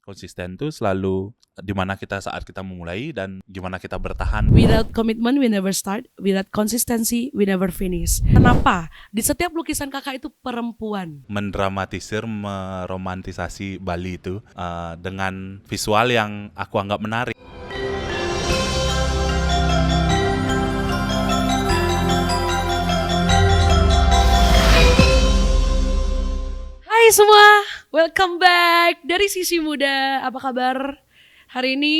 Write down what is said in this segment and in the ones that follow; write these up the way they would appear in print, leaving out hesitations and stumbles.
Konsisten tuh selalu di mana kita saat kita memulai dan gimana kita bertahan. Without commitment we never start, without consistency we never finish. Kenapa? Di setiap lukisan kakak itu perempuan. Mendramatisir, meromantisasi Bali itu dengan visual yang aku anggap menarik. Hai semua, welcome back dari Sisi Muda. Apa kabar? Hari ini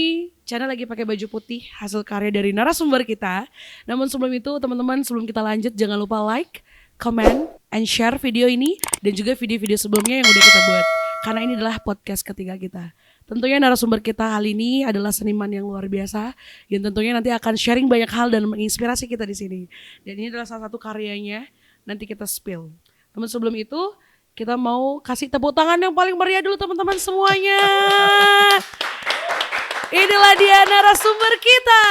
Chana lagi pakai baju putih hasil karya dari narasumber kita. Namun sebelum itu teman-teman, sebelum kita lanjut jangan lupa like, comment, and share video ini dan juga video-video sebelumnya yang udah kita buat. Karena ini adalah podcast ketiga kita. Tentunya narasumber kita kali ini adalah seniman yang luar biasa yang tentunya nanti akan sharing banyak hal dan menginspirasi kita di sini. Dan ini adalah salah satu karyanya, nanti kita spill. Namun sebelum itu kita mau kasih tepuk tangan yang paling meriah dulu teman-teman semuanya. Inilah dia narasumber kita.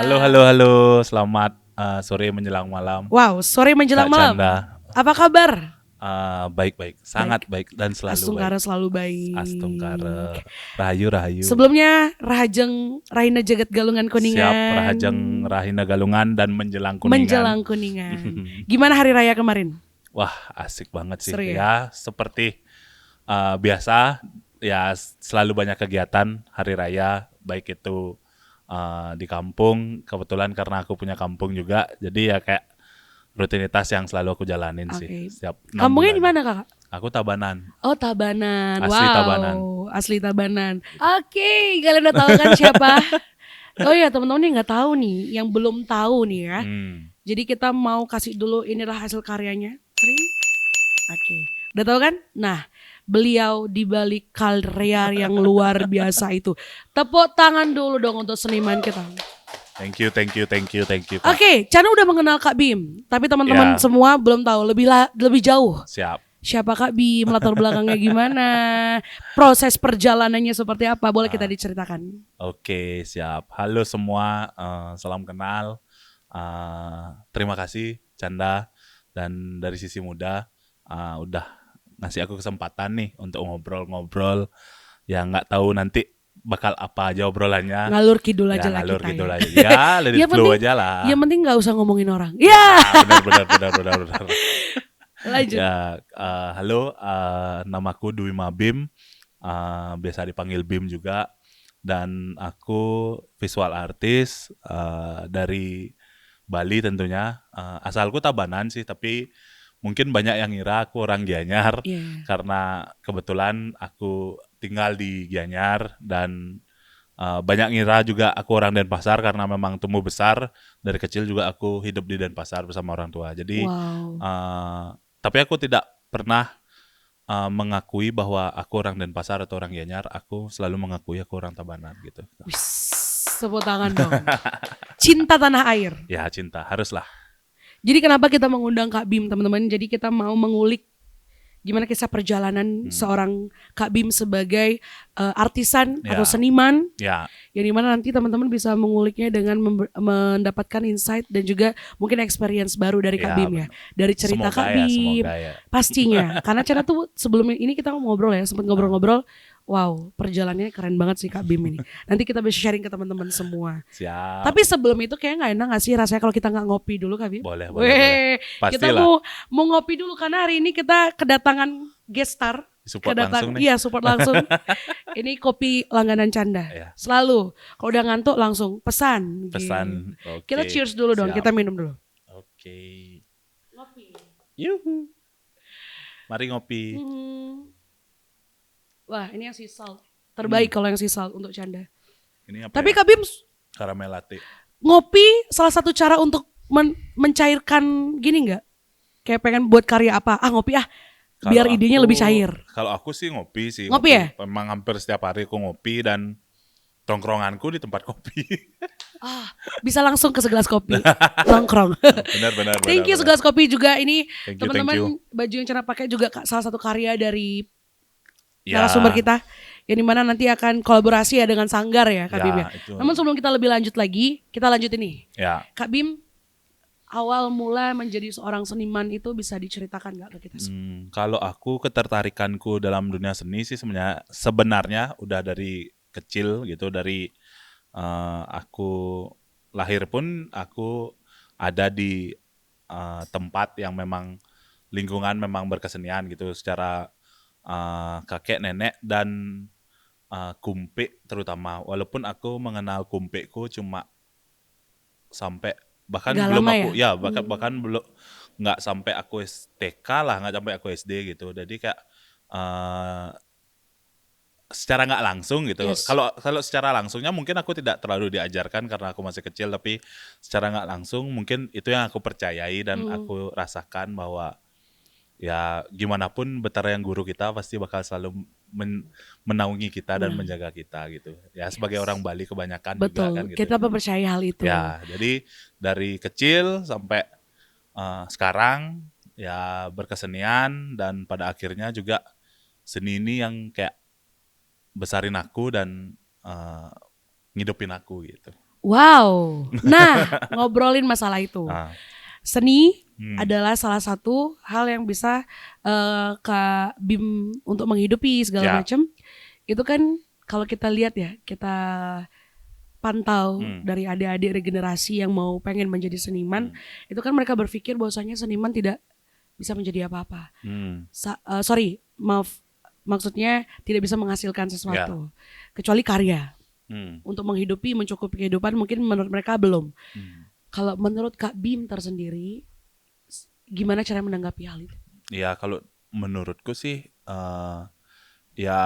Halo. Selamat sore menjelang malam. Wow, sore menjelang Kak malam. Chanda. Apa kabar? Baik, sangat baik dan selalu Astungkara baik. selalu baik. Astungkara, rahayu. Sebelumnya Rahajeng Rahina Jagat Galungan Kuningan. Siap, Rahajeng Rahina Galungan dan menjelang Kuningan. Menjelang Kuningan. Gimana hari raya kemarin? Wah, asik banget sih. Seru ya? Ya, seperti biasa, ya selalu banyak kegiatan hari raya, baik itu di kampung. Kebetulan karena aku punya kampung juga, jadi ya kayak rutinitas yang selalu aku jalanin sih. Setiap 6 Kampungnya di bulan. mana kakak? Aku Tabanan. Oh Tabanan. Asli wow. Tabanan. Asli Tabanan. Oke, kalian udah tahu kan siapa? Oh ya teman-teman yang nggak tahu nih, yang belum tahu nih ya. Jadi kita mau kasih dulu inilah hasil karyanya. Oke, udah tahu kan? Nah, beliau di balik karya yang luar biasa itu. Tepuk tangan dulu dong untuk seniman kita. Thank you. Kak. Oke, Chana udah mengenal Kak Bim, tapi teman-teman Ya. semua belum tahu lebih jauh. Siap. Siapa Kak Bim, latar belakangnya gimana, proses perjalanannya seperti apa, boleh kita diceritakan? Oke, siap. Halo semua, salam kenal. Terima kasih Chanda dan dari Sisi Muda udah ngasih aku kesempatan nih untuk ngobrol-ngobrol yang nggak tahu nanti bakal apa aja obrolannya. Ngalur kidul aja lah ngalur kita kidul ya. aja. Ya, let it flow aja lah. Yang penting nggak usah ngomongin orang. Ya. Benar. Lanjut. Ya, halo, namaku Dwi Mabim, biasa dipanggil Bim juga, dan aku visual artist dari Bali tentunya. Asalku Tabanan sih, tapi mungkin banyak yang ngira aku orang Gianyar, karena kebetulan aku tinggal di Gianyar dan banyak ngira juga aku orang Denpasar karena memang tumbuh besar dari kecil juga aku hidup di Denpasar bersama orang tua. Jadi tapi aku tidak pernah mengakui bahwa aku orang Denpasar atau orang Gianyar. Aku selalu mengakui aku orang Tabanan gitu. Tepuk tangan dong. Cinta tanah air. Ya, cinta haruslah. Jadi kenapa kita mengundang Kak Bim teman-teman? Jadi kita mau mengulik gimana kisah perjalanan seorang Kak Bim sebagai artisan atau seniman. Ya. Yang dimana nanti teman-teman bisa menguliknya dengan mendapatkan insight dan juga mungkin experience baru dari Kak Bim ya. Dari cerita Kak Bim. Pastinya. Karena Chana tuh sebelum ini kita ngobrol ya, sempat ngobrol-ngobrol. Wow, perjalanannya keren banget sih Kak Bim ini. Nanti kita bisa sharing ke teman-teman semua. Siap. Tapi sebelum itu kayaknya nggak enak nggak sih rasanya kalau kita nggak ngopi dulu Kak Bim? Boleh. Kita mau ngopi dulu karena hari ini kita kedatangan guest star. Support langsung nih. Iya, support langsung. Ini kopi langganan Chanda. Ya. Selalu. Kalau udah ngantuk langsung pesan. Pesan. Okay. Kita cheers dulu dong. Kita minum dulu. Oke. Ngopi. Yuhu. Mari ngopi. Wah, ini yang sea salt. Terbaik kalau yang sea salt untuk Chanda. Ini apa? Tapi ya? Kak Bim, Caramel latte. ngopi salah satu cara untuk mencairkan gini nggak? Kayak pengen buat karya apa? Ngopi biar idenya lebih cair. Kalau aku sih ngopi sih. Ngopi ya? Memang hampir setiap hari aku ngopi dan tongkronganku di tempat kopi. Bisa langsung ke segelas kopi. Nongkrong. Benar. Thank you segelas kopi juga. Ini Thank teman-teman baju yang Chana pakai juga salah satu karya dari ya. narasumber kita. Yang dimana nanti akan kolaborasi ya dengan Sanggar ya Kak Bim ya. Itu. Namun sebelum kita lebih lanjut lagi, kita lanjut ini. Ya. Kak Bim, awal mula menjadi seorang seniman itu bisa diceritakan nggak ke kita semua? Kalau aku ketertarikanku dalam dunia seni sih sebenarnya udah dari kecil gitu, dari aku lahir pun aku ada di tempat yang memang lingkungan memang berkesenian gitu, secara kakek nenek dan kumpik terutama. Walaupun aku mengenal kumpikku cuma sampai bahkan Nggak belum lama aku ya? ya bahkan bahkan belum nggak sampai aku TK lah, nggak sampai aku SD gitu. Jadi kayak eh, secara nggak langsung gitu. Yes. Kalau kalau secara langsungnya mungkin aku tidak terlalu diajarkan karena aku masih kecil, tapi secara nggak langsung mungkin itu yang aku percayai dan Hmm. aku rasakan bahwa ya gimana pun betara yang guru kita pasti bakal selalu menaungi kita dan Benar. menjaga kita gitu. Ya sebagai orang Yes. Bali kebanyakan juga kan Betul. gitu. Kita mempercayai hal itu. Ya, jadi dari kecil sampai sekarang ya berkesenian dan pada akhirnya juga seni ini yang kayak besarin aku dan ngidupin aku gitu. Wow. Nah, ngobrolin masalah itu. Nah, Seni hmm, adalah salah satu hal yang bisa Kak Bim untuk menghidupi segala ya, macam. Itu kan kalau kita lihat ya, kita pantau hmm, dari adik-adik regenerasi yang mau pengen menjadi seniman, hmm, itu kan mereka berpikir bahwasanya seniman tidak bisa menjadi apa-apa. hmm, Sorry, maaf, maksudnya tidak bisa menghasilkan ya, sesuatu kecuali karya. hmm, Untuk menghidupi, mencukupi kehidupan mungkin menurut mereka belum. hmm. Kalau menurut Kak Bim tersendiri, gimana cara menanggapi hal itu? Ya kalau menurutku sih ya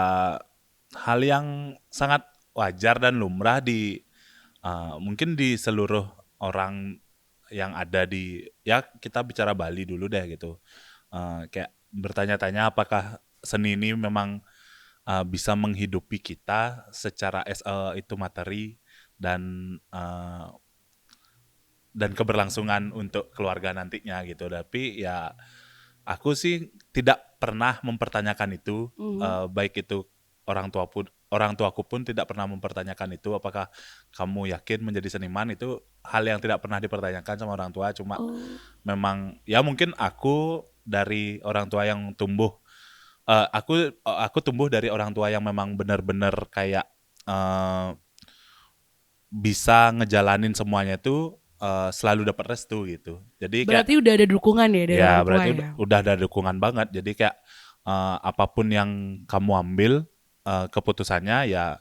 hal yang sangat wajar dan lumrah di mungkin di seluruh orang yang ada di ya kita bicara Bali dulu deh gitu. Kayak bertanya-tanya apakah seni ini memang bisa menghidupi kita secara itu materi dan keberlangsungan untuk keluarga nantinya gitu. Tapi ya aku sih tidak pernah mempertanyakan itu, Mhm. baik itu orang tuaku pun tidak pernah mempertanyakan itu, apakah kamu yakin menjadi seniman, itu hal yang tidak pernah dipertanyakan sama orang tua. Cuma Oh, memang ya mungkin aku dari orang tua yang tumbuh, aku tumbuh dari orang tua yang memang benar-benar kayak eh, bisa ngejalanin semuanya itu selalu dapat restu gitu. Jadi kayak berarti udah ada dukungan ya dari ya orang tua berarti ya? udah ada dukungan banget. Jadi kayak apapun yang kamu ambil keputusannya ya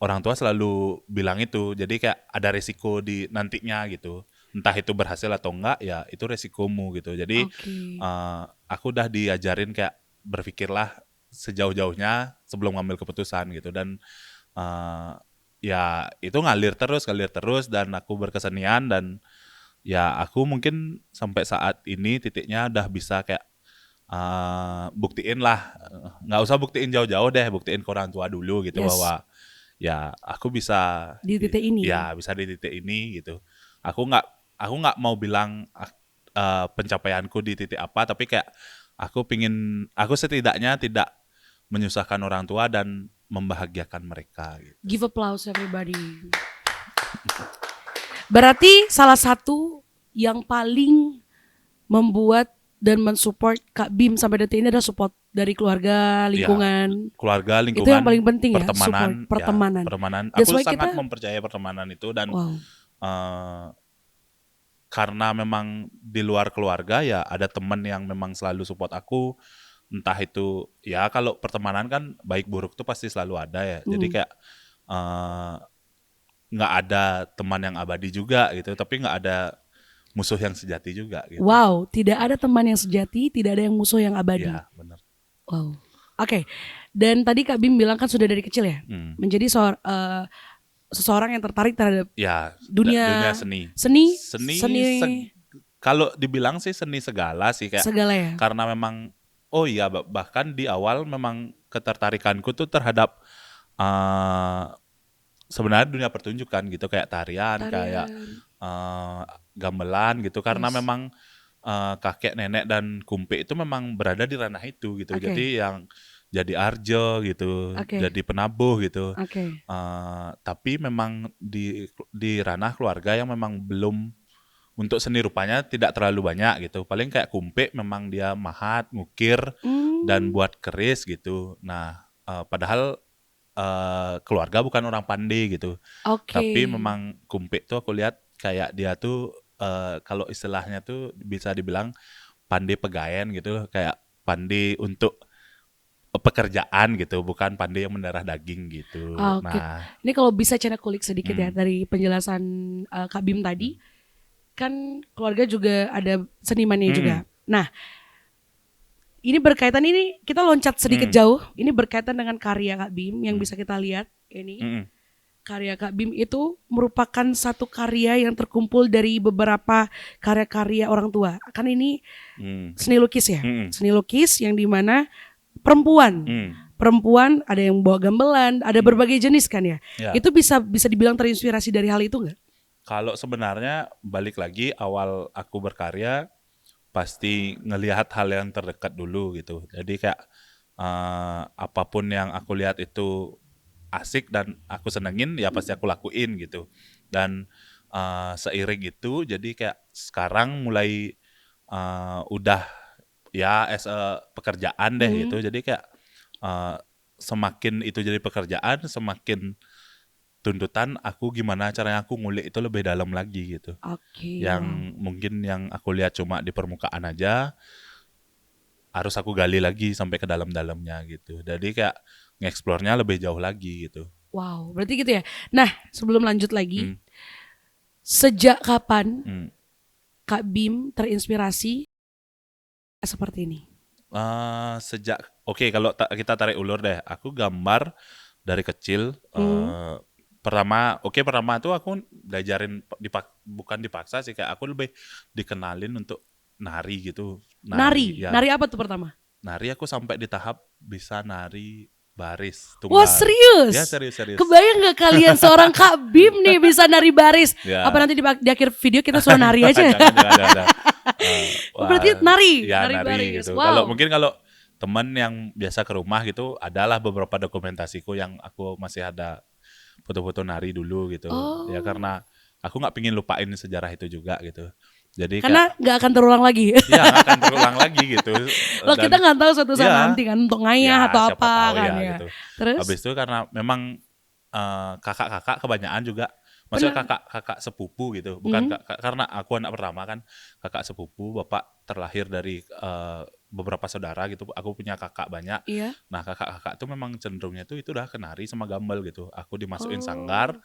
orang tua selalu bilang itu. Jadi kayak ada resiko di nantinya gitu. Entah itu berhasil atau enggak ya itu resikomu gitu. Jadi Oke. aku udah diajarin kayak berpikirlah sejauh-jauhnya sebelum ngambil keputusan gitu. Dan eh, ya itu ngalir terus dan aku berkesenian dan ya aku mungkin sampai saat ini titiknya udah bisa kayak buktiin lah, nggak usah buktiin jauh-jauh deh, buktiin ke orang tua dulu gitu Yes, bahwa ya aku bisa di titik ini. ya bisa di titik ini gitu. Aku nggak aku nggak mau bilang pencapaianku di titik apa, tapi kayak aku setidaknya tidak menyusahkan orang tua dan membahagiakan mereka gitu. Give applause everybody. Berarti salah satu yang paling membuat dan mensupport Kak Bim sampai detik ini adalah support dari keluarga, Ya, lingkungan. keluarga, Itu yang paling lingkungan, penting ya, support, pertemanan, ya pertemanan. pertemanan. That's Aku why sangat kita, mempercayai pertemanan itu dan wow, eh, karena memang di luar keluarga ya ada teman yang memang selalu support aku. Entah itu ya kalau pertemanan kan baik buruk tuh pasti selalu ada ya. Jadi mm. kayak eh, nggak ada teman yang abadi juga gitu, tapi nggak ada musuh yang sejati juga gitu. Wow, tidak ada teman yang sejati, tidak ada yang musuh yang abadi. Iya benar. Wow. Oke. Dan tadi Kak Bim bilang kan sudah dari kecil ya, Hmm. menjadi seseorang yang tertarik terhadap Ya dunia dunia seni. seni, Seni seni kalau dibilang sih seni segala sih kayak segala ya. karena memang oh iya bahkan di awal memang ketertarikanku tuh terhadap eh sebenarnya dunia pertunjukan gitu kayak tarian, kayak Tarian. eh gamelan gitu karena Yes. memang kakek nenek dan kumpe itu memang berada di ranah itu gitu. Oke. Jadi yang jadi arjo gitu, Oke. jadi penabuh gitu. Oke. Tapi memang di ranah keluarga yang memang belum untuk seni rupanya tidak terlalu banyak gitu. Paling kayak kumpik memang dia mahat, ngukir dan buat keris gitu. Nah, padahal keluarga bukan orang pandai gitu. Oke. Tapi memang kumpik tuh aku lihat kayak dia tuh kalau istilahnya tuh bisa dibilang pandai pegaen gitu, kayak pandai untuk pekerjaan gitu, bukan pandai yang mendarah daging gitu. Oke. Nah, Ini kalau bisa Cina kulik sedikit ya mm, dari penjelasan Kak Bim tadi. Kan keluarga juga ada senimannya juga. mm, Nah, ini berkaitan, ini kita loncat sedikit mm, jauh. Ini berkaitan dengan karya Kak Bim yang mm, bisa kita lihat ini. mm, Karya Kak Bim itu merupakan satu karya yang terkumpul dari beberapa karya-karya orang tua. Kan ini mm, seni lukis ya. mm, Seni lukis yang dimana perempuan mm, perempuan ada yang bawa gamelan, ada berbagai jenis kan ya. ya. Itu bisa dibilang terinspirasi dari hal itu nggak? Kalau sebenarnya balik lagi awal aku berkarya pasti ngelihat hal yang terdekat dulu gitu. Jadi kayak apapun yang aku lihat itu asik dan aku senengin ya pasti aku lakuin gitu. Dan seiring itu jadi kayak sekarang mulai udah ya as a pekerjaan deh gitu. Jadi kayak uh, semakin itu jadi pekerjaan, semakin tuntutan aku gimana caranya aku ngulik itu lebih dalam lagi gitu. Oke, Yang wow. mungkin yang aku lihat cuma di permukaan aja, harus aku gali lagi sampai ke dalam-dalamnya gitu. Jadi kayak nge-explore-nya lebih jauh lagi gitu. Wow, berarti gitu ya. Nah, sebelum lanjut lagi, Hmm, sejak kapan hmm. Kak Bim terinspirasi seperti ini? Sejak oke kalau kita tarik ulur deh, aku gambar dari kecil. Hmm. Pertama tuh aku diajarin bukan dipaksa sih, kayak aku lebih dikenalin untuk nari gitu. Nari Nari, ya, nari apa tuh pertama? nari aku sampai di tahap bisa nari baris Wah, tunggal. Ya serius? serius-serius. Kebayang gak kalian seorang Kak Bim nih bisa nari baris? Apa Ya. nanti di akhir video kita suruh nari aja? Jangan. Berarti Wah, nari, ya nari nari baris. gitu. Kalau Wow. mungkin kalau teman yang biasa ke rumah gitu, adalah beberapa dokumentasiku yang aku masih ada foto-foto nari dulu gitu. Ya Oh, karena aku nggak pingin lupain sejarah itu juga gitu. Jadi kayak karena nggak akan terulang lagi. ya nggak akan terulang lagi gitu. Loh, kita Dan nggak tahu suatu saat ya, nanti kan untuk ngayah ya atau siapa apa tahu kan ya ya. gitu. Terus Habis itu karena memang kakak-kakak kebanyakan juga, maksudnya bener. kakak sepupu gitu, bukan Hmm, kakak karena aku anak pertama kan, kakak sepupu, bapak terlahir dari beberapa saudara gitu. Aku punya kakak banyak. iya. Nah kakak-kakak tuh memang cenderungnya tuh itu udah kenari sama gambal gitu. Aku dimasukin sanggar Oh,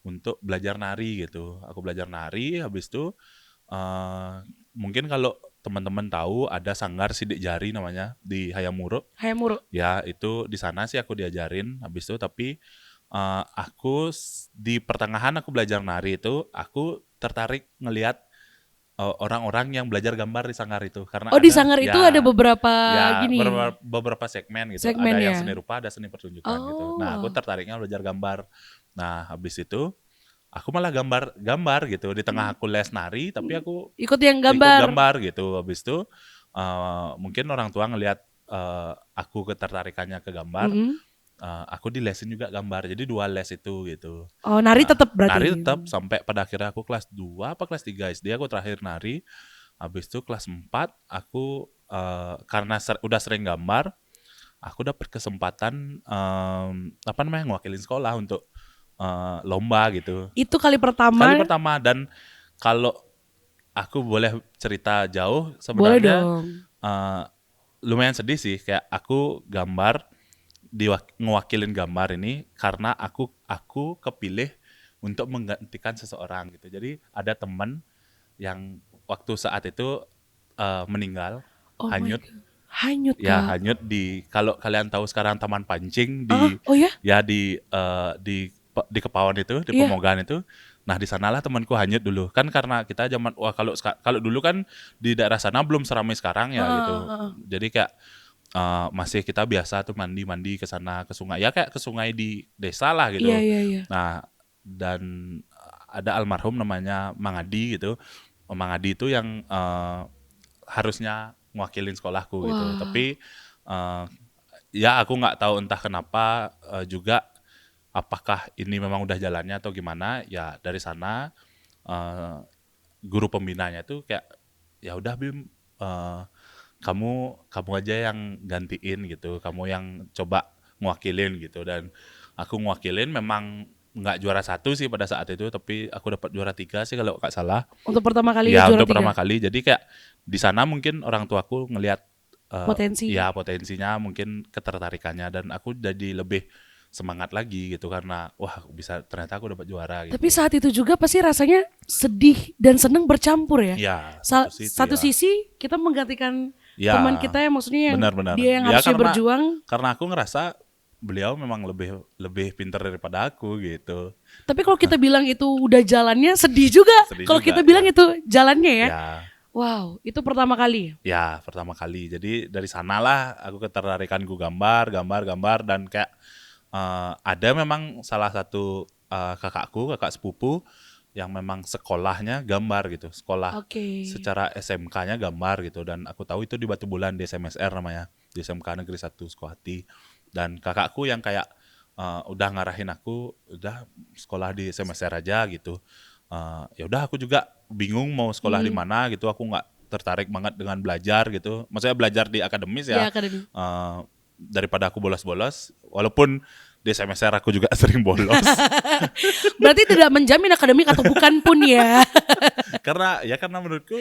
untuk belajar nari gitu. Aku belajar nari, habis itu eh mungkin kalau teman-teman tahu ada sanggar sidik jari namanya di Hayamuro. Hayamuro. Ya, itu di sana sih aku diajarin habis itu, tapi aku di pertengahan aku belajar nari itu, aku tertarik ngelihat orang-orang yang belajar gambar di sanggar itu karena Oh, di ada Sanggar itu ada ya beberapa ya gini beberapa segmen gitu. segmen Ada yang ya. seni rupa, ada seni pertunjukan gitu. Oh, Nah, aku wow. tertariknya belajar gambar. Nah, habis itu aku malah gambar-gambar gitu di tengah aku les nari, tapi aku Ikut yang ikut gambar. gambar gitu. Habis itu mungkin orang tua ngelihat aku ketertarikannya ke gambar, Mm-mm. aku dilesin juga gambar. Jadi 2 les itu gitu. Oh, nari Nah, tetap nari berarti. tetap sampai pada akhirnya aku kelas 2 apa kelas 3 SD aku terakhir nari. Habis itu kelas 4 aku karena udah sering gambar, aku dapat kesempatan apa namanya ngewakilin sekolah untuk lomba gitu. Itu kali Kali pertama, pertama. Dan kalau aku boleh cerita jauh, boleh sebenarnya dong. eh, lumayan sedih sih, kayak aku gambar ngewakilin gambar ini karena aku kepilih untuk menggantikan seseorang gitu. Jadi ada teman yang waktu saat itu meninggal, Oh my hanyut. God. Hanyut, Ya Kak. hanyut di, kalau kalian tahu sekarang Taman Pancing Ah, di, oh ya? ya di Kepawon itu, di Iya. Pemogan itu. Nah, di sanalah temanku hanyut dulu. Kan karena kita zaman, wah kalau dulu kan di daerah sana belum seramai sekarang ya Heeh, gitu. heeh. Jadi kayak masih kita biasa tuh mandi-mandi ke sana ke sungai. Ya kayak ke sungai di desa lah Iya, gitu. iya, iya. Nah, dan ada almarhum namanya Mang Adi gitu. Mang Adi itu yang harusnya ngewakilin sekolahku gitu. Wah. Tapi eh, ya aku nggak tahu entah kenapa juga apakah ini memang udah jalannya atau gimana. Ya dari sana eh, guru pembinanya tuh kayak ya udah Bim, eh, kamu aja yang gantiin gitu, kamu yang coba ngewakilin gitu. Dan aku ngewakilin memang nggak juara satu sih pada saat itu, tapi aku dapat juara 3 sih kalau nggak salah. Untuk pertama kali Ya juara untuk pertama 3 kali, jadi kayak di sana mungkin orang tuaku ngelihat potensi. ya potensinya, mungkin ketertarikannya, dan aku jadi lebih semangat lagi gitu karena wah bisa, ternyata aku dapat juara Tapi gitu. saat itu juga pasti rasanya sedih dan seneng bercampur ya. Ya satu situ Satu ya. sisi kita menggantikan Ya, teman kita yang maksudnya yang benar-benar. dia yang Ya harusnya berjuang. karena aku ngerasa beliau memang lebih lebih pintar daripada aku gitu. Tapi kalau kita bilang itu udah jalannya sedih juga. Sedih Kalau juga, kita bilang ya. itu jalannya ya. Ya, Wow, itu pertama kali. ya pertama kali. Jadi dari sanalah aku ketertarikanku gambar, dan kayak ada memang salah satu kakak sepupu yang memang sekolahnya gambar gitu, sekolah Oke. secara SMK-nya gambar gitu. Dan aku tahu itu di Batu Bulan, di SMSR namanya, di SMK Negeri 1 Sukawati. Dan kakakku yang kayak udah ngarahin aku, udah sekolah di SMSR aja gitu. Ya udah aku juga bingung mau sekolah di mana gitu, aku nggak tertarik banget dengan belajar gitu, maksudnya belajar di akademis Ya ya. akademi. Daripada aku bolos-bolos, walaupun di SMSR aku juga sering bolos. Berarti tidak menjamin akademik atau bukan pun ya. karena menurutku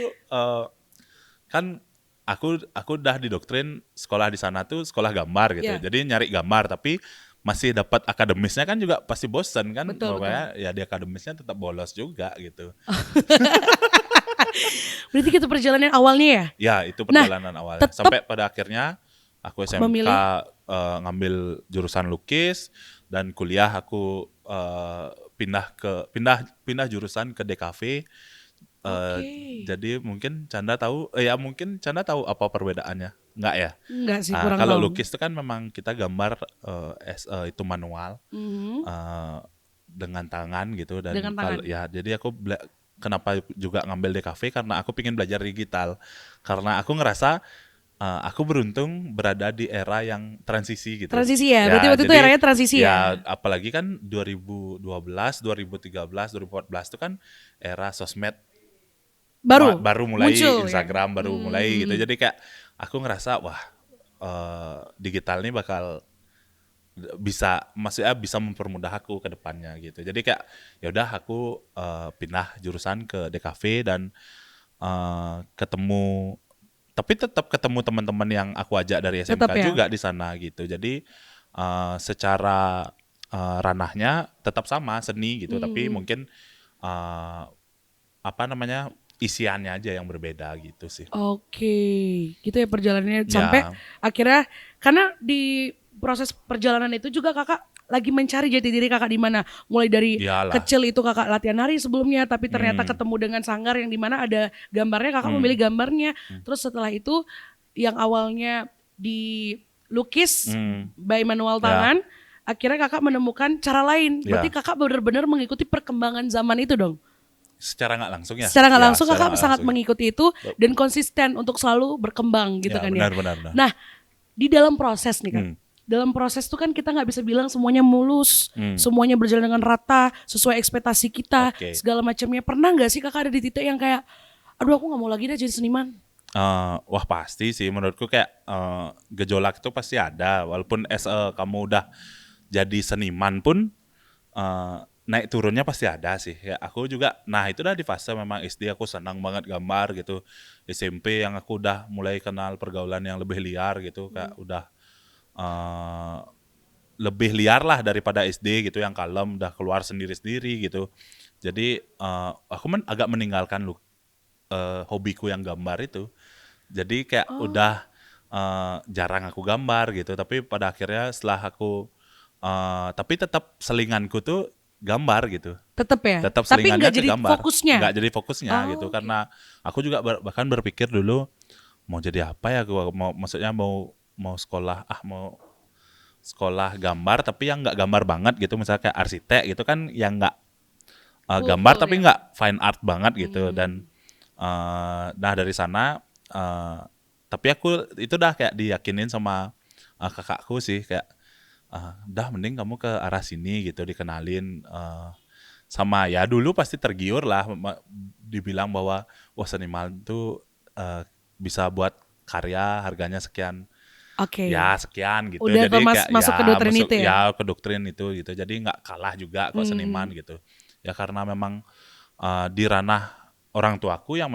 kan aku udah didoktrin sekolah di sana tuh sekolah gambar gitu. Ya. Jadi nyari gambar tapi masih dapat akademisnya kan juga pasti bosan kan. Betul, Makanya ya di akademisnya tetap bolos juga gitu. Berarti itu perjalanan awalnya ya. Ya itu perjalanan awalnya. tetap Sampai pada akhirnya aku SMK memilih ngambil jurusan lukis, dan kuliah aku pindah jurusan ke DKV. Oke. Jadi mungkin Canda tahu, mungkin Canda tahu apa perbedaannya? Enggak ya? Enggak sih, kurang Kalau tahu. lukis itu kan memang kita gambar itu manual, Mhm. dengan tangan gitu. Dan Dengan tangan. jadi aku kenapa juga ngambil DKV, karena aku pengen belajar digital. Karena aku ngerasa aku beruntung berada di era yang transisi gitu. Transisi ya. Berarti waktu itu jadi eranya transisi ya. apalagi kan 2012, 2013, 2014 itu kan era sosmed baru mulai, muncul ya. Instagram baru mulai gitu. Jadi kayak aku ngerasa wah, digital ini bakal maksudnya bisa mempermudah aku ke depannya gitu. Jadi kayak ya udah aku pindah jurusan ke DKV, dan tapi tetap ketemu teman-teman yang aku ajak dari SMK Tetap ya. juga di sana gitu. Jadi secara ranahnya tetap sama, seni gitu, tapi mungkin isiannya aja yang berbeda gitu sih. Oke, gitu ya perjalanannya sampai Ya, akhirnya, karena di proses perjalanan itu juga kakak lagi mencari jati diri kakak di mana. Mulai dari iyalah. kecil itu kakak latihan nari sebelumnya, tapi ternyata ketemu dengan sanggar yang di mana ada gambarnya, kakak memilih gambarnya. Terus setelah itu yang awalnya di lukis by manual tangan, akhirnya kakak menemukan cara lain. Berarti kakak benar-benar mengikuti perkembangan zaman itu dong. Secara nggak langsung ya. Secara nggak Ya, langsung secara kakak nggak sangat langsung. mengikuti itu dan konsisten untuk selalu berkembang gitu Ya, kan benar, ya. benar. Nah, di dalam proses nih kan, dalam proses tuh kan kita nggak bisa bilang semuanya mulus, semuanya berjalan dengan rata sesuai ekspektasi kita, Oke. segala macamnya. Pernah nggak sih kakak ada di titik yang kayak, aduh aku nggak mau lagi deh jadi seniman? Wah pasti sih, menurutku kayak gejolak itu pasti ada. Walaupun kamu udah jadi seniman pun naik turunnya pasti ada sih. Ya aku juga, nah itu udah di fase memang SD aku senang banget gambar gitu. SMP yang aku udah mulai kenal pergaulan yang lebih liar gitu, kayak udah lebih liar lah daripada SD gitu yang kalem, udah keluar sendiri-sendiri gitu. Jadi aku agak meninggalkan hobiku yang gambar itu. Jadi kayak udah jarang aku gambar gitu. Tapi pada akhirnya setelah aku tapi tetap selinganku tuh gambar gitu. Tetap ya? Tetap Tapi selingannya nggak ke jadi gambar. fokusnya? Nggak jadi fokusnya gitu. Karena aku juga bahkan berpikir dulu mau jadi apa ya, maksudnya mau sekolah mau sekolah gambar tapi yang nggak gambar banget gitu, misalnya kayak arsitek gitu kan, yang nggak gambar tapi nggak fine art banget gitu. Dan nah dari sana tapi aku itu udah kayak diyakinin sama kakakku sih, kayak udah mending kamu ke arah sini gitu, dikenalin sama ya dulu pasti tergiur lah dibilang bahwa wah seniman tuh bisa buat karya harganya sekian, Oke. ya sekian gitu. Udah Jadi kayak masuk ke ya doktrin masuk itu ya? ya ke doktrin itu gitu. Jadi nggak kalah juga kok seniman gitu. Ya karena memang di ranah orang tuaku yang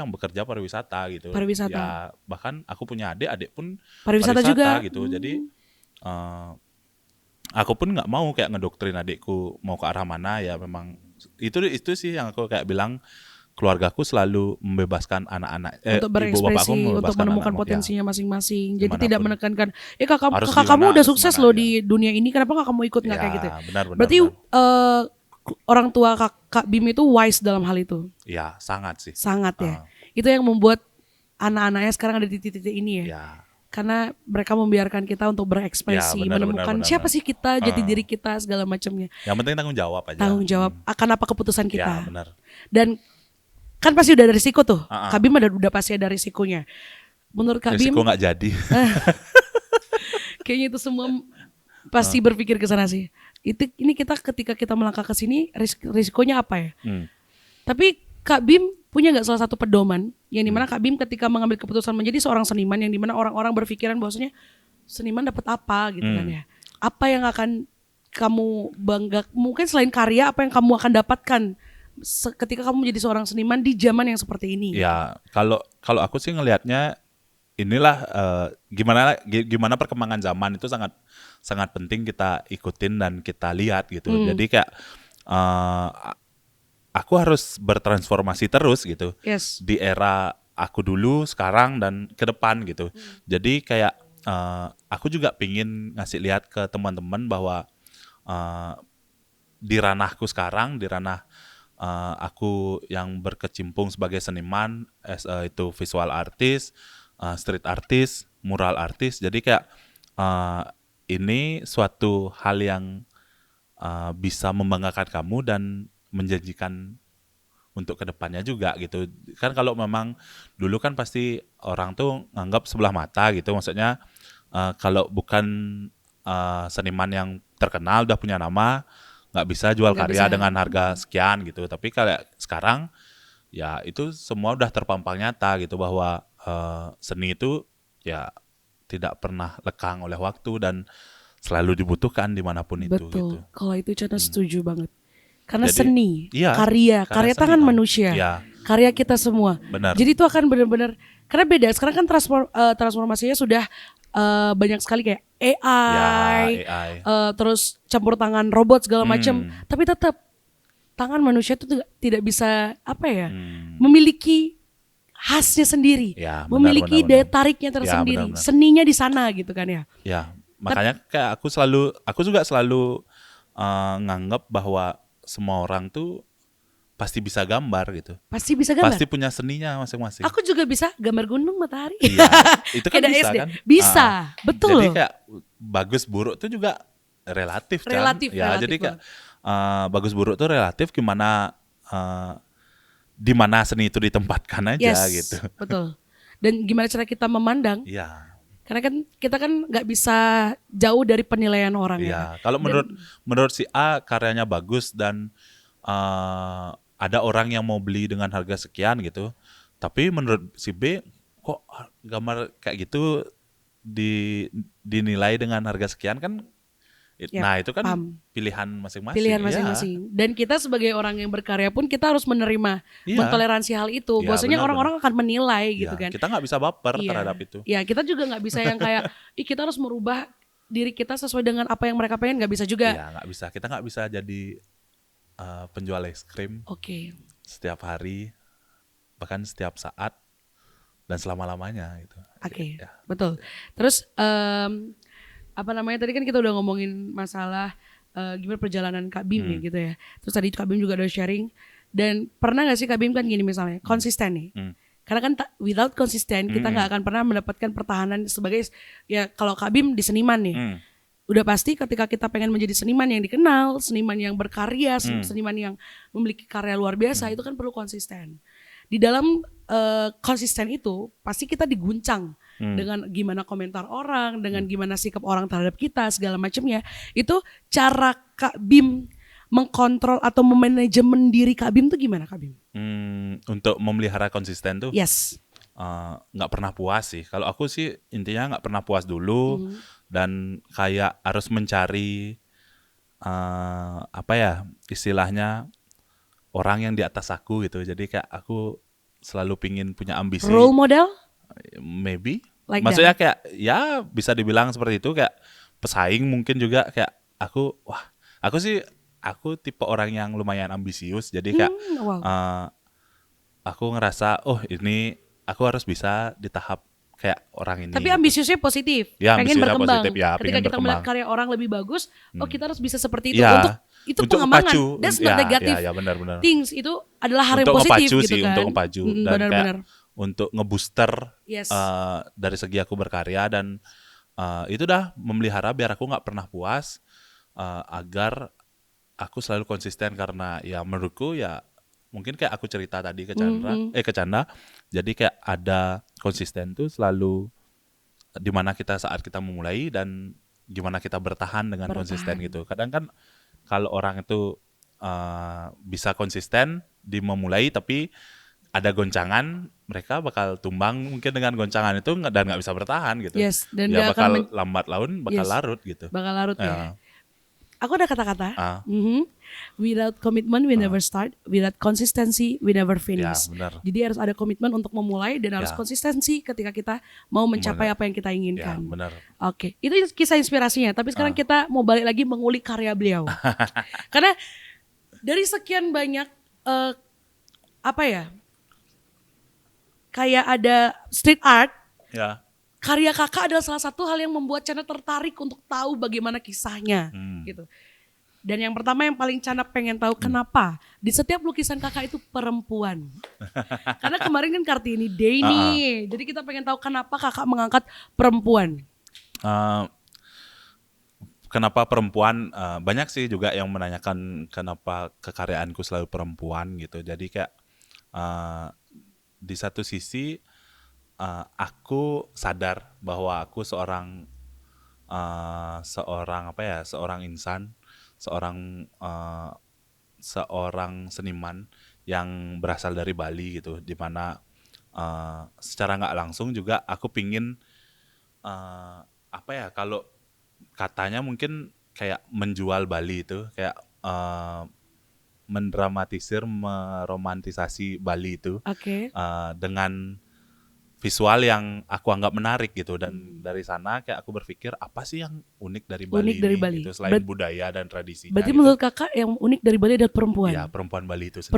bekerja pariwisata gitu. Pariwisata. Ya bahkan aku punya adik pun Pariwisata juga. gitu. Jadi aku pun nggak mau kayak ngedoktrin adikku mau ke arah mana, ya memang itu sih yang aku kayak bilang, keluargaku selalu membebaskan anak-anak Untuk ibu bapakku berekspresi, untuk membebaskan menemukan anak-anak ya potensinya masing-masing. Jadi gimana tidak pun menekankan, harus kakak kamu gimana udah harus sukses gimana loh ya. di dunia ini, kenapa nggak kamu ikut nggak Ya kayak gitu? benar Berarti benar. orang tua Kak Bim itu wise dalam hal itu, Ya sangat sih. sangat ya. Itu yang membuat anak-anaknya sekarang ada di titik ini ya. Ya Karena mereka membiarkan kita untuk berekspresi, Ya, benar, menemukan benar, siapa benar. sih kita, jati diri kita, segala macamnya. yang penting tanggung jawab aja. Tanggung jawab akan apa keputusan Ya kita. benar. Dan kan pasti udah ada risiko tuh. Uh-uh. Kak Bim udah pasti ada risikonya. Menurut Kak Bim, Risiko nggak jadi. kayaknya itu semua pasti berpikir ke sana sih. Ini kita ketika kita melangkah ke sini risikonya apa ya? Tapi Kak Bim punya nggak salah satu pedoman yang dimana Kak Bim ketika mengambil keputusan menjadi seorang seniman, yang dimana orang-orang berpikiran bahwasanya seniman dapat apa gitu kan ya? Apa yang akan kamu bangga, mungkin selain karya, apa yang kamu akan dapatkan ketika kamu menjadi seorang seniman di zaman yang seperti ini? Ya kalau aku sih ngelihatnya inilah gimana perkembangan zaman itu sangat sangat penting kita ikutin dan kita lihat gitu. Jadi kayak aku harus bertransformasi terus gitu. Yes. Di era aku dulu, sekarang dan ke depan gitu. Jadi kayak aku juga pingin ngasih lihat ke teman-teman bahwa di ranahku sekarang, di ranah aku yang berkecimpung sebagai seniman, itu visual artist, street artist, mural artist. Jadi kayak ini suatu hal yang bisa membanggakan kamu dan menjanjikan untuk kedepannya juga gitu. Kan kalau memang dulu kan pasti orang tuh nganggap sebelah mata gitu. Maksudnya kalau bukan seniman yang terkenal udah punya nama, nggak bisa jual Nggak karya bisa. dengan harga sekian gitu. Tapi kayak sekarang ya itu semua udah terpampang nyata gitu bahwa seni itu ya tidak pernah lekang oleh waktu dan selalu dibutuhkan dimanapun itu Betul. gitu. Kalau itu Cana setuju banget. Karena Jadi, seni, iya, karya karena seni, tangan manusia, iya. karya kita semua. Benar. Jadi itu akan benar-benar, karena beda. Sekarang kan transformasinya sudah banyak sekali kayak AI, Ya, AI. terus campur tangan robot segala macam. Tapi tetap tangan manusia itu tidak bisa memiliki khasnya sendiri, Ya, benar, memiliki benar, daya benar. tariknya Ya, tersendiri, benar, benar. seninya di sana gitu kan ya. Ya, makanya kayak aku juga selalu nganggap bahwa semua orang tuh pasti bisa gambar gitu. Pasti bisa gambar. Pasti punya seninya masing-masing. Aku juga bisa gambar gunung matahari. Iya, itu kan Kayak bisa SD. kan? Bisa, betul. Jadi kayak bagus buruk tuh juga relatif kan? Relatif, Ya, relatif jadi kayak bagus buruk tuh relatif gimana di mana seni itu ditempatkan aja Yes, gitu. betul. Dan gimana cara kita memandang? Iya. Karena kan kita kan nggak bisa jauh dari penilaian orang ya. Iya, kalau menurut si A karyanya bagus dan ada orang yang mau beli dengan harga sekian gitu. Tapi menurut si B kok gambar kayak gitu dinilai dengan harga sekian kan? Yap, Nah, itu kan paham. pilihan masing-masing. Pilihan Iya. masing-masing. Dan kita sebagai orang yang berkarya pun kita harus menerima, Iya. mentoleransi hal itu. Iya, Bahwasanya benar, orang-orang akan menilai Iya, gitu kan. kita nggak bisa baper Iya. terhadap itu. Iya, kita juga nggak bisa yang kayak, kita harus merubah diri kita sesuai dengan apa yang mereka pengen, nggak bisa juga. Iya, nggak bisa. Kita nggak bisa jadi penjual es krim Oke. setiap hari, bahkan setiap saat dan selama-lamanya gitu. Oke, Ya. betul. Terus tadi kan kita udah ngomongin masalah gimana perjalanan Kak Bim ya gitu ya. Terus tadi Kak Bim juga udah sharing. Dan pernah gak sih Kak Bim kan gini misalnya, konsisten nih. Karena kan without konsisten kita gak akan pernah mendapatkan pertahanan sebagai, ya kalau Kak Bim di seniman nih. Udah pasti ketika kita pengen menjadi seniman yang dikenal, seniman yang berkarya, seniman yang memiliki karya luar biasa, itu kan perlu konsisten. Di dalam konsisten itu pasti kita diguncang dengan gimana komentar orang, dengan gimana sikap orang terhadap kita segala macamnya. Itu cara Kak Bim mengkontrol atau memanajemen diri Kak Bim tuh gimana Kak Bim? Untuk memelihara konsisten tuh Yes. nggak pernah puas sih. Kalau aku sih intinya nggak pernah puas dulu dan kayak harus mencari apa ya istilahnya orang yang di atas aku gitu. Jadi kayak aku selalu pingin punya ambisi. Role model? Maybe. Like Maksudnya kayak ya bisa dibilang seperti itu kayak pesaing mungkin juga kayak aku tipe orang yang lumayan ambisius. Jadi kayak Wow. aku ngerasa ini aku harus bisa di tahap kayak orang ini. Tapi gitu. ambisiusnya positif, Ya, pengen ambisiusnya berkembang. positif, ya, Ketika pengen kita melihat berkembang. karya orang lebih bagus, kita harus bisa seperti itu. Ya, Untuk itu untuk pengembangan. ngepacu. That's not Ya, negative ya, benar-benar. things. Itu adalah hal yang Untuk positif ngepacu gitu sih, kan. untuk ngepacu dan Benar-benar. kayak untuk ngebooster Yes. dari segi aku berkarya dan itu dah memelihara biar aku nggak pernah puas agar aku selalu konsisten karena ya menurutku ya mungkin kayak aku cerita tadi ke Chandra jadi kayak ada konsisten tuh selalu di mana saat kita memulai dan gimana kita bertahan dengan konsisten gitu. Kadang kan kalau orang itu bisa konsisten di memulai tapi ada goncangan, mereka bakal tumbang mungkin dengan goncangan itu dan nggak bisa bertahan gitu. Yes, dan ya dia bakal akan lambat laun bakal larut gitu. bakal larut ya. Ya. Aku ada kata-kata. Ah. Without commitment we never start, without consistency we never finish. Ya, benar. Jadi harus ada komitmen untuk memulai dan harus Ya. konsistensi ketika kita mau mencapai apa yang kita Ya, inginkan. benar. Oke, itu kisah inspirasinya. Tapi sekarang kita mau balik lagi mengulik karya beliau. Karena dari sekian banyak kayak ada street art, Ya. karya kakak adalah salah satu hal yang membuat Chana tertarik untuk tahu bagaimana kisahnya gitu. Dan yang pertama yang paling Chana pengen tahu kenapa di setiap lukisan kakak itu perempuan. Karena kemarin kan Kartini Day nih, jadi kita pengen tahu kenapa kakak mengangkat perempuan. Kenapa perempuan? Banyak sih juga yang menanyakan kenapa kekaryaanku selalu perempuan gitu. Jadi kayak di satu sisi aku sadar bahwa aku seorang insan, seorang seniman yang berasal dari Bali gitu, di mana secara nggak langsung juga aku pingin kalau katanya mungkin kayak menjual Bali itu kayak mendramatisir, meromantisasi Bali itu dengan visual yang aku anggap menarik gitu dan dari sana kayak aku berpikir apa sih yang unik dari Bali ini gitu selain budaya dan tradisinya. Berarti gitu. menurut kakak yang unik dari Bali adalah perempuan. Ya, perempuan Bali itu sendiri.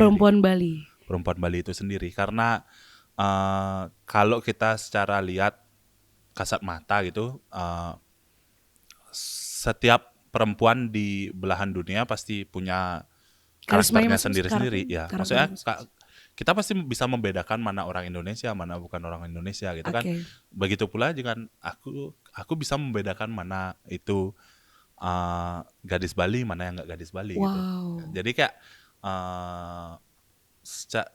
Perempuan Bali itu sendiri karena kalau kita secara lihat kasat mata gitu setiap perempuan di belahan dunia pasti punya karakternya sendiri-sendiri ya. Maksudnya kita pasti bisa membedakan mana orang Indonesia, mana bukan orang Indonesia gitu kan. Begitu pula dengan aku bisa membedakan mana itu gadis Bali, mana yang nggak gadis Bali gitu. Jadi kayak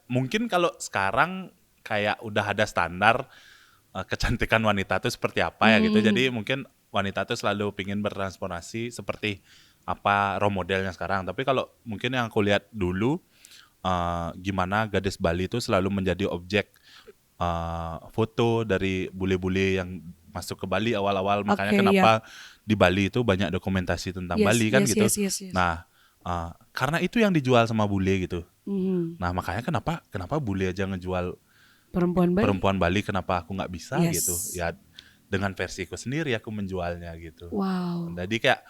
mungkin kalau sekarang kayak udah ada standar kecantikan wanita itu seperti apa ya gitu. Jadi mungkin wanita itu selalu pingin bertransformasi seperti apa role modelnya sekarang. Tapi kalau mungkin yang aku lihat dulu gimana gadis Bali itu selalu menjadi objek foto dari bule-bule yang masuk ke Bali awal-awal. Makanya kenapa di Bali itu banyak dokumentasi tentang Bali kan gitu. Nah, karena itu yang dijual sama bule gitu. Nah, makanya kenapa bule aja ngejual perempuan Bali, kenapa aku nggak bisa gitu. Ya dengan versiku sendiri aku menjualnya gitu. Jadi kayak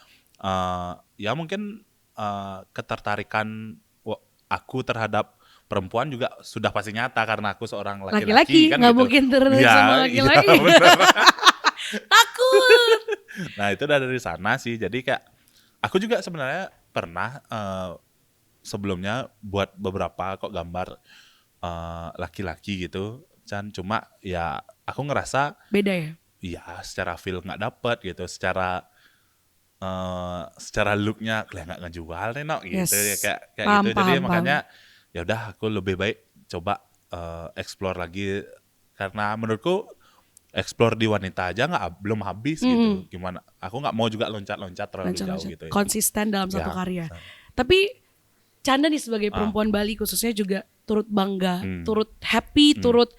ya mungkin ketertarikan aku terhadap perempuan juga sudah pasti nyata karena aku seorang laki-laki kan nggak gitu. mungkin tertarik sama laki-laki. Takut. Nah itu dari sana sih. Jadi kayak aku juga sebenarnya pernah sebelumnya buat beberapa kok gambar laki-laki gitu. Cuma ya aku ngerasa beda ya. Iya secara feel nggak dapet gitu. Secara looknya kayak nggak ngejual nih gitu ya kayak gitu. Jadi makanya ya udah aku lebih baik coba explore lagi karena menurutku explore di wanita aja belum habis gitu. Gimana? Aku nggak mau juga loncat-loncat terlalu jauh gitu. Konsisten dalam satu karya. Tapi Canda nih sebagai perempuan Bali khususnya juga turut bangga, turut happy, turut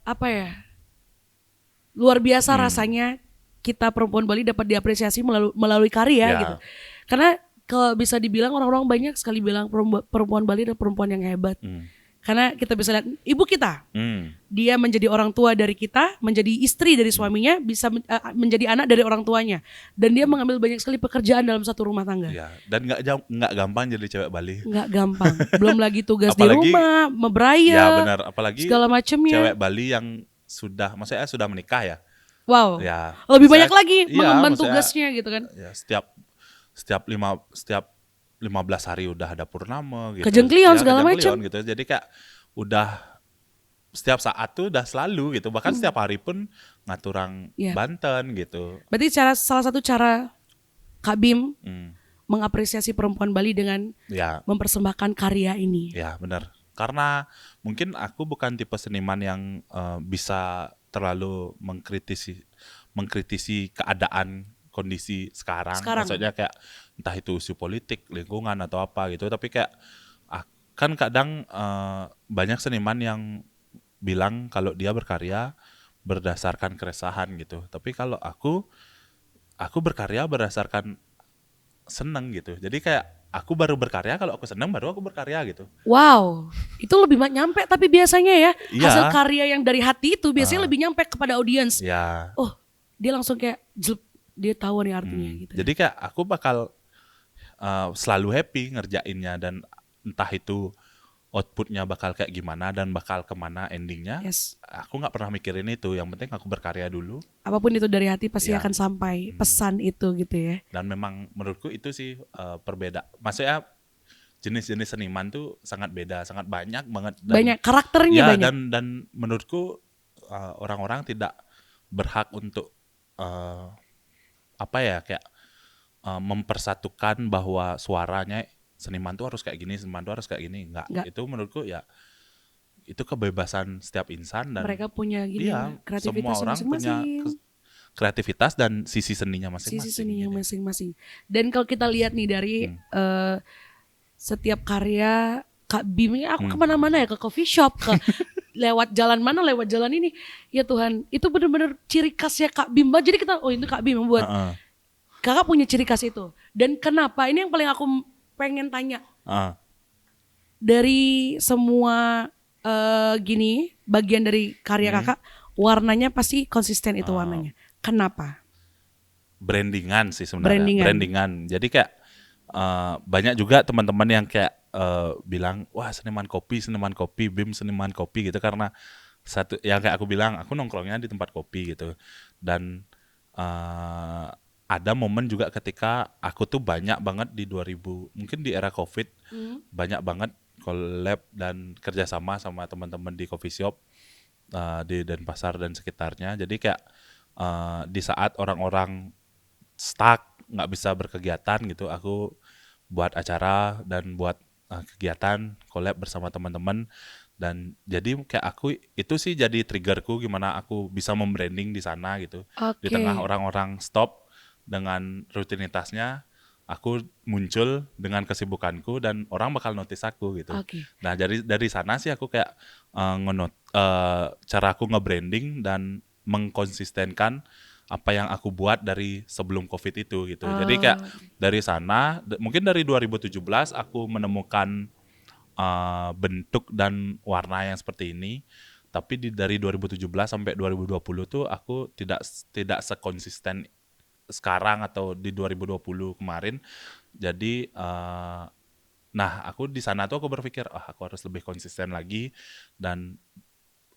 apa ya, luar biasa rasanya kita perempuan Bali dapat diapresiasi melalui karya gitu. Karena kalau bisa dibilang orang-orang banyak sekali bilang perempuan Bali adalah perempuan yang hebat. Karena kita bisa lihat ibu kita, dia menjadi orang tua dari kita, menjadi istri dari suaminya, bisa menjadi anak dari orang tuanya, dan dia mengambil banyak sekali pekerjaan dalam satu rumah tangga. Ya, dan nggak gampang jadi cewek Bali. Nggak gampang, belum lagi tugas di rumah, meberaya, ya benar, apalagi segala macamnya. Cewek Bali yang maksudnya sudah menikah ya. Wow, ya, lebih banyak lagi mengemban tugasnya gitu kan. Ya, setiap 15 hari udah ada purnama gitu. Kejengklion segala macam gitu. Jadi kayak udah setiap saat tuh udah selalu gitu. Bahkan setiap hari pun ngaturang Banten gitu. Berarti salah satu cara Kak Bim mengapresiasi perempuan Bali dengan mempersembahkan karya ini. Ya benar. Karena mungkin aku bukan tipe seniman yang bisa terlalu mengkritisi keadaan kondisi sekarang. Maksudnya kayak entah itu isu politik, lingkungan atau apa gitu. Tapi kayak kan kadang banyak seniman yang bilang kalau dia berkarya berdasarkan keresahan gitu. Tapi kalau aku berkarya berdasarkan seneng gitu. Jadi kayak aku baru berkarya kalau aku seneng, baru aku berkarya gitu. Wow, itu lebih nyampe tapi biasanya ya hasil karya yang dari hati itu biasanya lebih nyampe kepada audiens. Oh, dia langsung kayak dia tahu nih artinya gitu. Jadi kayak aku bakal selalu happy ngerjainnya, dan entah itu outputnya bakal kayak gimana dan bakal kemana endingnya. Aku nggak pernah mikirin itu. Yang penting aku berkarya dulu. Apapun itu dari hati pasti akan sampai pesan itu gitu ya. Dan memang menurutku itu sih perbeda. Maksudnya jenis-jenis seniman tuh sangat beda, sangat banyak banget. Banyak karakternya banyak. Dan menurutku orang-orang tidak berhak untuk kayak mempersatukan bahwa suaranya seniman tuh harus kayak gini, seniman tuh harus kayak gini. Enggak. Itu menurutku ya itu kebebasan setiap insan, dan mereka punya kreativitas semua orang punya kreativitas dan sisi seninya masing-masing. Dan kalau kita lihat nih dari setiap karya Kak Bim, aku kemana-mana ya, ke coffee shop, ke lewat jalan ini, ya Tuhan, itu benar-benar ciri khasnya Kak Bim. Jadi kita, itu Kak Bim membuat. Kakak punya ciri khas itu. Dan kenapa? Ini yang paling aku pengen tanya. Dari semua bagian dari karya kakak, warnanya pasti konsisten itu warnanya. Kenapa? Brandingan sih sebenarnya. Brandingan. Jadi kayak banyak juga teman-teman yang kayak bilang, wah seniman kopi, Bim seniman kopi gitu, karena satu yang kayak aku bilang, aku nongkrongnya di tempat kopi gitu. Dan ada momen juga ketika aku tuh banyak banget di 2000, mungkin di era COVID, banyak banget collab dan kerjasama sama teman-teman di coffee shop di Denpasar dan sekitarnya. Jadi kayak di saat orang-orang stuck, nggak bisa berkegiatan gitu, aku buat acara dan buat kegiatan collab bersama teman-teman. Dan jadi kayak aku itu sih jadi triggerku gimana aku bisa membranding di sana gitu. Di tengah orang-orang stop dengan rutinitasnya, aku muncul dengan kesibukanku dan orang bakal notice aku gitu. Nah dari sana sih aku kayak cara aku nge-branding dan mengkonsistenkan apa yang aku buat dari sebelum COVID itu gitu. Jadi kayak dari sana, mungkin dari 2017 aku menemukan bentuk dan warna yang seperti ini. Tapi dari 2017 sampai 2020 tuh aku tidak sekonsisten sekarang atau di 2020 kemarin. Jadi aku di sana tuh aku berpikir aku harus lebih konsisten lagi. Dan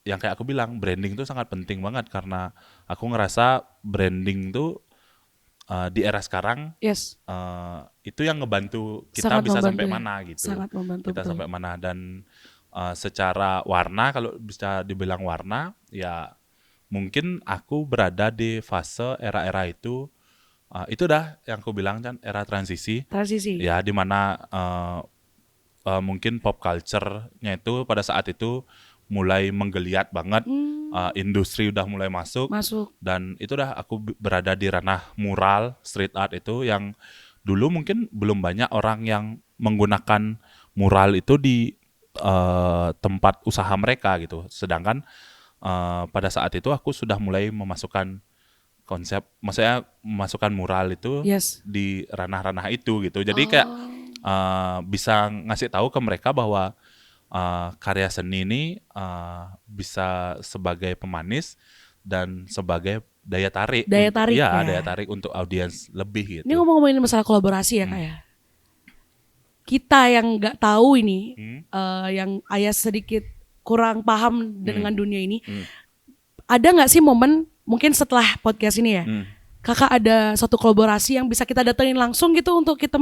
yang kayak aku bilang, branding tuh sangat penting banget, karena aku ngerasa branding tuh di era sekarang itu yang ngebantu kita sangat bisa sampai mana gitu. Sangat membantu, kita sampai mana. Dan secara warna, kalau bisa dibilang warna, ya mungkin aku berada di fase era-era itu dah yang aku bilang kan, era transisi. Ya, di mana mungkin pop culture-nya itu pada saat itu mulai menggeliat banget. Industri udah mulai masuk. Dan itu dah aku berada di ranah mural, street art itu, yang dulu mungkin belum banyak orang yang menggunakan mural itu di tempat usaha mereka gitu. Sedangkan pada saat itu aku sudah mulai memasukkan konsep, maksudnya memasukkan mural itu Yes. di ranah-ranah itu gitu. Jadi kayak bisa ngasih tahu ke mereka bahwa karya seni ini bisa sebagai pemanis dan sebagai daya tarik. Daya tarik ya. Daya tarik untuk audiens lebih gitu. Ini ngomong-ngomongin masalah kolaborasi ya Kak ya. Kita yang nggak tahu ini, yang Ayah sedikit kurang paham dengan dunia ini, ada nggak sih momen mungkin setelah podcast ini ya, Kakak ada satu kolaborasi yang bisa kita datengin langsung gitu untuk kita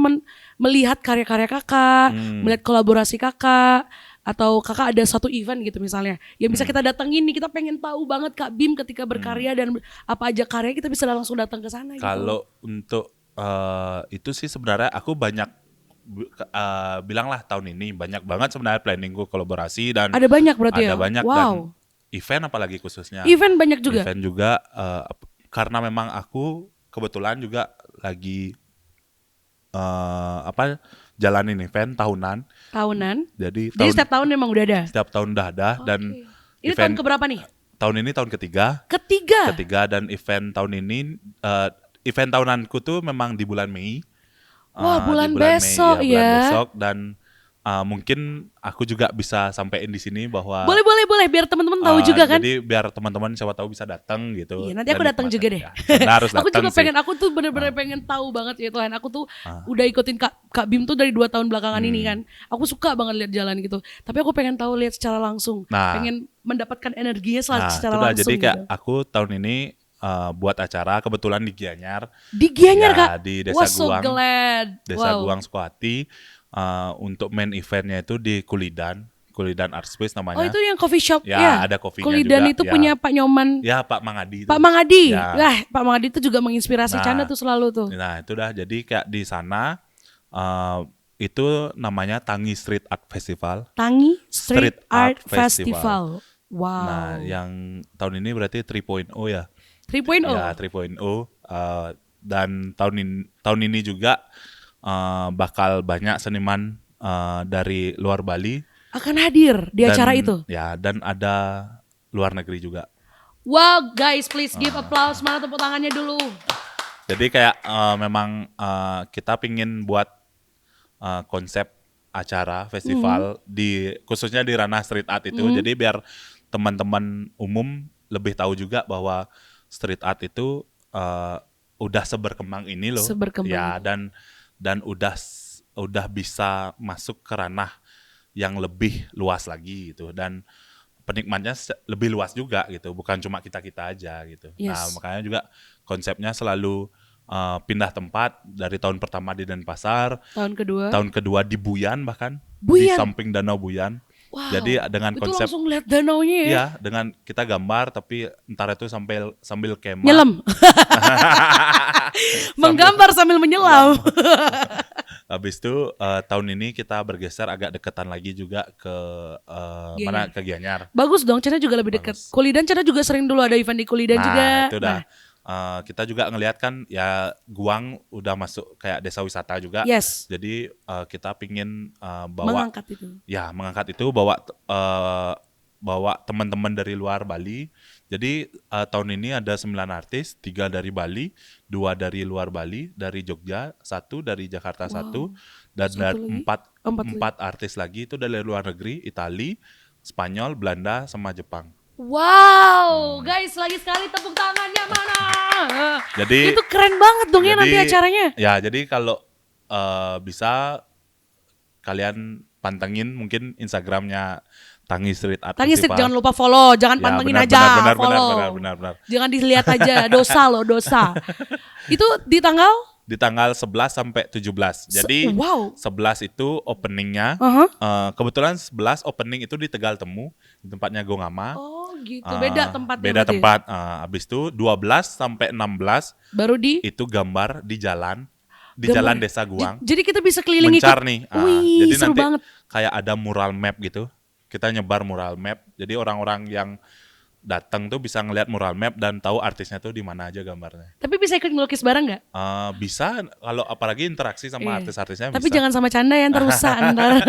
melihat karya-karya Kakak, melihat kolaborasi Kakak, atau Kakak ada satu event gitu misalnya, yang bisa kita datengin nih, kita pengen tahu banget Kak Bim ketika berkarya dan apa aja karya, kita bisa langsung datang ke sana gitu. Kalau untuk itu sih sebenarnya aku banyak bilanglah tahun ini banyak banget sebenarnya planningku kolaborasi dan ada banyak berarti ada ya? banyak Wow. dan event apalagi khususnya. Event banyak juga? Event juga karena memang aku kebetulan juga lagi jalanin event tahunan. Jadi setiap tahun memang udah ada? Setiap tahun udah ada. Dan ini tahun keberapa nih? Tahun ini tahun ketiga. Ketiga dan event tahun ini event tahunanku tuh memang di bulan Mei. Wah, bulan Mei, besok bulan ya. besok dan mungkin aku juga bisa sampein di sini bahwa boleh biar teman-teman tahu juga kan. Jadi biar teman-teman siapa tahu bisa datang gitu. Iya, nanti aku datang juga deh. Ya, harus aku juga sih. aku tuh bener-bener pengen tahu banget ya Tuhan. Aku tuh udah ikutin Kak Bim tuh dari 2 tahun belakangan ini kan. Aku suka banget lihat jalan gitu. Tapi aku pengen tahu lihat secara langsung. Pengen mendapatkan energinya secara langsung. Jadi kayak gitu. aku tahun ini buat acara kebetulan di Gianyar. Di Gianyar Kak? Di Desa Guang. So glad. Desa Guang Sukawati. Untuk main eventnya itu di Kulidan Art Space namanya. Oh itu yang coffee shop ya? Ada coffee-nya Kulidan juga. itu punya Pak Nyoman. Ya Pak Mangadi. Pak Mangadi. Ya. Lah Pak Mangadi itu juga menginspirasi Canda tuh selalu tuh. Nah itu dah jadi kayak di sana itu namanya Tangi Street Art Festival. Tangi Street Art Festival. Wow. Nah yang tahun ini berarti 3.0 ya. 3.0. Ya 3.0 dan tahun ini juga bakal banyak seniman dari luar Bali akan hadir di acara itu. Ya, dan ada luar negeri juga. Wow, guys, please give applause, mana tepuk tangannya dulu. Jadi kayak memang kita pingin buat konsep acara festival khususnya di ranah street art itu. Jadi biar teman-teman umum lebih tahu juga bahwa street art itu udah seberkembang ini loh. Ya, dan udah bisa masuk ke ranah yang lebih luas lagi gitu, dan penikmatnya lebih luas juga gitu, bukan cuma kita aja gitu. Yes. Nah makanya juga konsepnya selalu pindah tempat, dari tahun pertama di Denpasar, tahun kedua di Buyan, bahkan di samping Danau Buyan. Wow. Jadi dengan itu konsep langsung lihat danaunya ya? Iya, dengan kita gambar tapi ntar itu sambil kemah. Nyelam. Menggambar sambil menyelam. Habis itu tahun ini kita bergeser agak deketan lagi juga ke mana, ke Gianyar. Bagus dong, Cina juga lebih dekat. Kulidan Cina juga sering dulu ada event di Kulidan juga. Itu dah. Kita juga ngelihat kan ya Guang udah masuk kayak desa wisata juga. Yes. Jadi kita pingin mengangkat itu. Ya, mengangkat itu, bawa teman-teman dari luar Bali. Jadi tahun ini ada 9 artis, 3 dari Bali, 2 dari luar Bali, dari Jogja, 1 dari Jakarta, 1 dan 4 artis lagi itu dari luar negeri, Itali, Spanyol, Belanda sama Jepang. Wow, guys, lagi sekali tepuk tangannya mana? Jadi itu keren banget dong ya nanti acaranya. Ya, jadi kalau bisa kalian pantengin mungkin Instagramnya Tangi Street Art Festival. Jangan lupa follow, jangan pantengin aja, follow. Benar. Jangan dilihat aja, dosa. Itu di tanggal? Di tanggal 11 sampai 17. Jadi 11 itu openingnya. Kebetulan 11 opening itu di Tegal Temu, di tempatnya Gongama. Oh gitu, beda tempatnya. Beda tempat. Habis itu 12 sampai 16 baru itu gambar di jalan. Di jalan Desa Guang. Jadi kita bisa keliling mencar nih. Wih, jadi seru nanti banget. Kayak ada mural map gitu. Kita nyebar mural map. Jadi orang-orang yang datang tuh bisa ngelihat mural map dan tahu artisnya tuh di mana aja gambarnya. Tapi bisa ikut ngelukis bareng nggak? Bisa kalau apalagi interaksi sama Iya. artis-artisnya Tapi bisa. jangan sama Canda ya, ntar rusak ntar.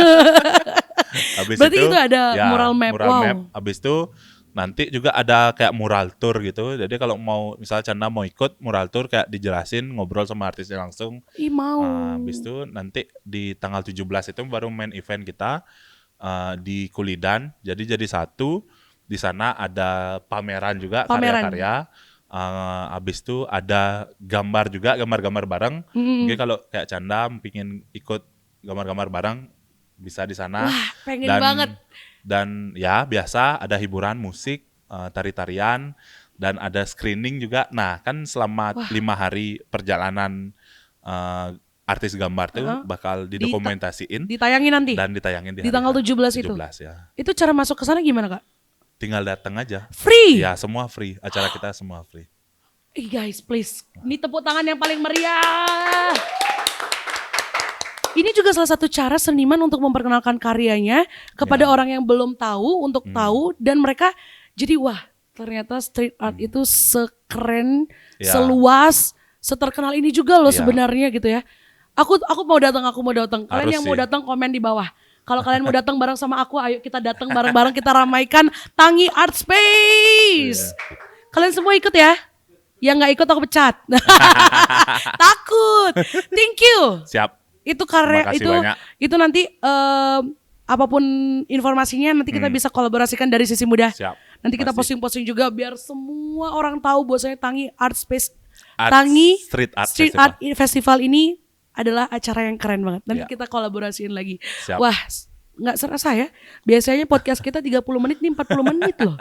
Habis Berarti itu ada ya, mural map. Wow. Habis itu nanti juga ada kayak mural tour gitu. Jadi kalau mau misalnya Canda mau ikut mural tour kayak dijelasin ngobrol sama artisnya langsung. Ih mau. Habis itu nanti di tanggal 17 itu baru main event kita di Kulidan. Jadi satu. Di sana ada pameran juga karya-karya. Habis itu ada gambar juga, gambar-gambar bareng. Mungkin kalau kayak Canda pingin ikut gambar-gambar bareng bisa di sana. Wah, pengen banget. Dan ya biasa ada hiburan musik, tari-tarian, dan ada screening juga. Nah kan selama 5 hari perjalanan artis gambar tuh bakal didokumentasiin. Ditayangin nanti? Dan ditayangin di tanggal 17 itu? 17 ya. Itu cara masuk ke sana gimana Kak? Tinggal datang aja. Free? Ya semua free, acara kita semua free. Guys please, ini tepuk tangan yang paling meriah. Ini juga salah satu cara seniman untuk memperkenalkan karyanya kepada orang yang belum tahu untuk tahu, dan mereka jadi wah ternyata street art itu sekeren, seluas, seterkenal ini juga loh sebenarnya gitu ya. Aku mau datang. Kalian yang mau datang komen di bawah. Kalau kalian mau datang bareng sama aku, ayo kita datang bareng-bareng, kita ramaikan Tangi Art Space. Kalian semua ikut ya? Yang nggak ikut aku pecat. Takut. Thank you. Siap. Itu karya itu nanti apapun informasinya nanti kita bisa kolaborasikan dari Sisi Muda. Siap. Nanti kita posting-posting juga biar semua orang tahu bahwasanya Tangi Art Space, Street Art Festival ini adalah acara yang keren banget. Nanti kita kolaborasiin lagi. Siap. Wah, nggak serasa ya. Biasanya podcast kita 30 menit nih 40 menit loh.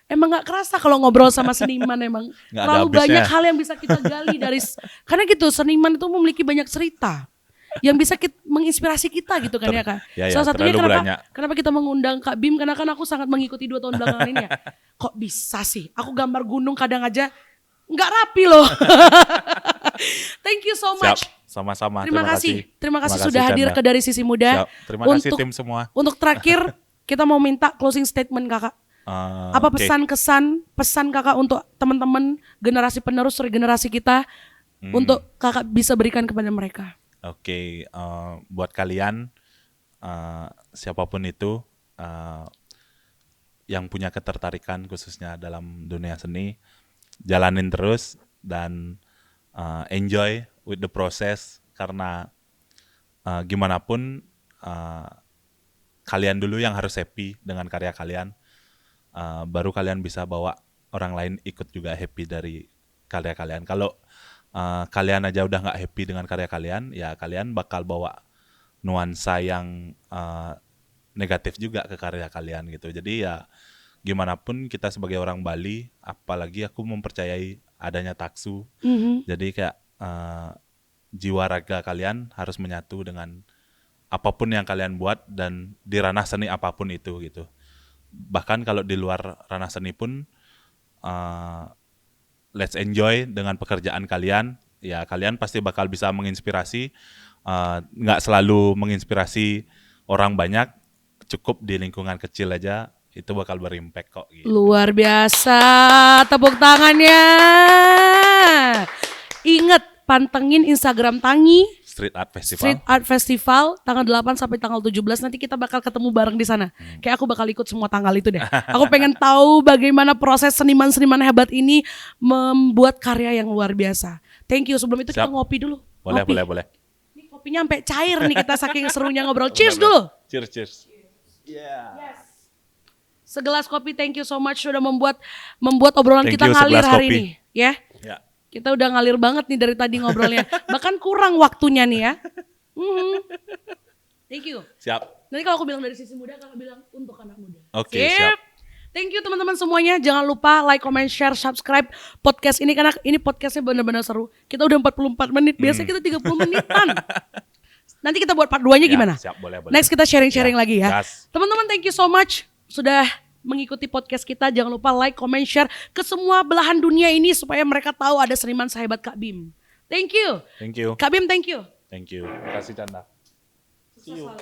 Emang nggak kerasa kalau ngobrol sama seniman, emang terlalu banyak hal yang bisa kita gali dari, karena gitu seniman itu memiliki banyak cerita yang bisa menginspirasi kita gitu kan ya Kak. Salah satunya kenapa kita mengundang Kak Bim, karena kan aku sangat mengikuti 2 tahun belakangan ini ya. Kok bisa sih aku gambar gunung kadang aja nggak rapi loh. Thank you so much. Siap. Sama-sama. Terima kasih sudah hadir ke Dari Sisi Muda. Siap. Terima kasih tim semua. Untuk terakhir kita mau minta closing statement Kakak. Apa pesan Kakak untuk teman-teman generasi penerus regenerasi kita untuk Kakak bisa berikan kepada mereka? Oke, buat kalian siapapun itu yang punya ketertarikan khususnya dalam dunia seni, jalanin terus dan enjoy with the process, karena gimana pun kalian dulu yang harus happy dengan karya kalian, baru kalian bisa bawa orang lain ikut juga happy dari karya kalian. Kalau kalian aja udah nggak happy dengan karya kalian, ya kalian bakal bawa nuansa yang negatif juga ke karya kalian gitu. Jadi ya gimana pun kita sebagai orang Bali, apalagi aku mempercayai adanya taksu. Jadi kayak jiwa raga kalian harus menyatu dengan apapun yang kalian buat dan di ranah seni apapun itu gitu. Bahkan kalau di luar ranah seni pun let's enjoy dengan pekerjaan kalian. Ya kalian pasti bakal bisa menginspirasi, nggak selalu menginspirasi orang banyak, cukup di lingkungan kecil aja itu bakal berimpact kok gitu. Luar biasa, tepuk tangannya. Ingat, pantengin Instagram Tangi Street Art Festival tanggal 8 sampai tanggal 17, nanti kita bakal ketemu bareng di sana. Kayak aku bakal ikut semua tanggal itu deh. Aku pengen tahu bagaimana proses seniman-seniman hebat ini membuat karya yang luar biasa. Thank you. Sebelum itu kita ngopi dulu. Boleh. Ini kopinya sampai cair nih, kita saking serunya ngobrol. Cheers dulu. Cheers. Yeah. Yes. Segelas kopi, thank you so much sudah membuat obrolan kita ngalir hari ini, ya. Kita udah ngalir banget nih dari tadi ngobrolnya. Bahkan kurang waktunya nih ya. Thank you. Siap. Nanti kalau aku bilang Dari Sisi Muda, kakak bilang untuk anak muda. Oke, siap. Thank you teman-teman semuanya. Jangan lupa like, comment, share, subscribe podcast ini, karena ini podcastnya benar-benar seru. Kita udah 44 menit, biasanya kita 30 menitan. Nanti kita buat part 2-nya gimana? Siap, boleh. Next kita sharing-sharing lagi ya. Teman-teman, thank you so much sudah mengikuti podcast kita. Jangan lupa like, comment, share ke semua belahan dunia ini supaya mereka tahu ada seniman sehebat Kak Bim. Thank you. Thank you. Kak Bim, thank you. Thank you. Terima kasih Canda. See you.